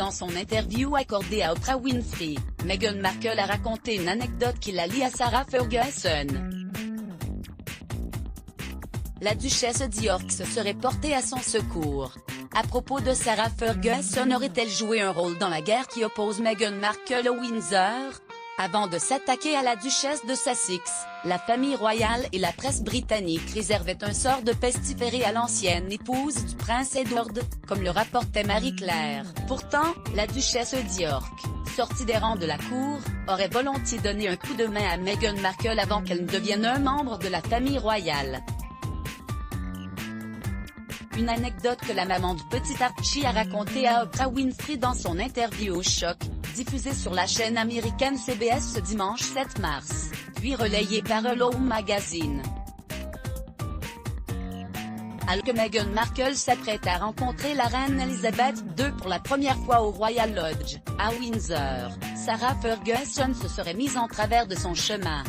Dans son interview accordée à Oprah Winfrey, Meghan Markle a raconté une anecdote qui la lie à Sarah Ferguson. La duchesse d'York se serait portée à son secours. À propos de Sarah Ferguson, aurait-elle joué un rôle dans la guerre qui oppose Meghan Markle au Windsor? Avant de s'attaquer à la duchesse de Sussex, la famille royale et la presse britannique réservaient un sort de pestiféré à l'ancienne épouse du prince Edward, comme le rapportait Marie-Claire. Pourtant, la duchesse d'York, sortie des rangs de la cour, aurait volontiers donné un coup de main à Meghan Markle avant qu'elle ne devienne un membre de la famille royale. Une anecdote que la maman du petit Archie a racontée à Oprah Winfrey dans son interview au Choc, diffusée sur la chaîne américaine CBS ce dimanche 7 mars, puis relayée par Hello Magazine. Alors que Meghan Markle s'apprête à rencontrer la reine Elisabeth II pour la première fois au Royal Lodge, à Windsor, Sarah Ferguson se serait mise en travers de son chemin.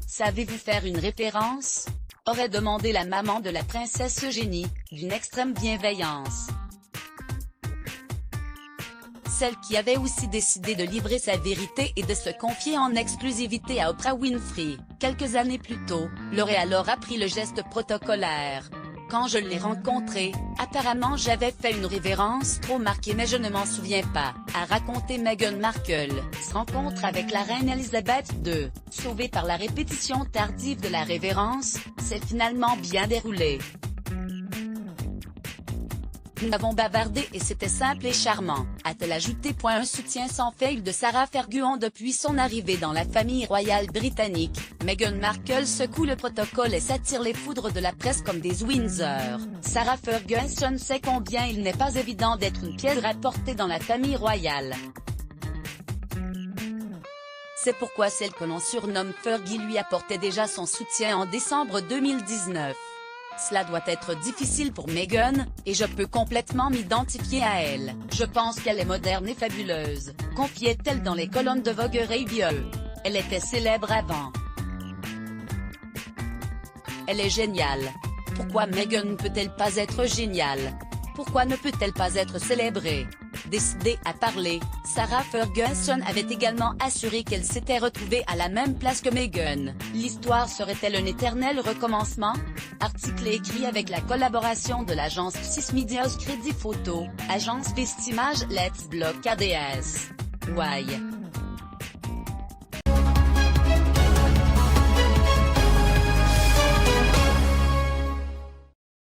Savez-vous faire une référence? Aurait demandé la maman de la princesse Eugénie, d'une extrême bienveillance. Celle qui avait aussi décidé de livrer sa vérité et de se confier en exclusivité à Oprah Winfrey, quelques années plus tôt, l'aurait alors appris le geste protocolaire. Quand je l'ai rencontré, apparemment j'avais fait une révérence trop marquée mais je ne m'en souviens pas, a raconté Meghan Markle. Sa rencontre avec la reine Elisabeth II, sauvée par la répétition tardive de la révérence, s'est finalement bien déroulée. Nous avons bavardé et c'était simple et charmant, a-t-elle ajouté. Un soutien sans faille de Sarah Ferguson depuis son arrivée dans la famille royale britannique. Meghan Markle secoue le protocole et s'attire les foudres de la presse comme des Windsor. Sarah Ferguson sait combien il n'est pas évident d'être une pièce rapportée dans la famille royale. C'est pourquoi celle que l'on surnomme Fergie lui apportait déjà son soutien en décembre 2019. Cela doit être difficile pour Meghan, et je peux complètement m'identifier à elle. Je pense qu'elle est moderne et fabuleuse, confiait-elle dans les colonnes de Vogue Radio. Elle était célèbre avant. Elle est géniale. Pourquoi Meghan ne peut-elle pas être géniale? Pourquoi ne peut-elle pas être célébrée? Décidée à parler, Sarah Ferguson avait également assuré qu'elle s'était retrouvée à la même place que Meghan. L'histoire serait-elle un éternel recommencement? Article écrit avec la collaboration de l'agence Psys Medias Crédit Photo, agence Vestimage Let's Block ADS. Why?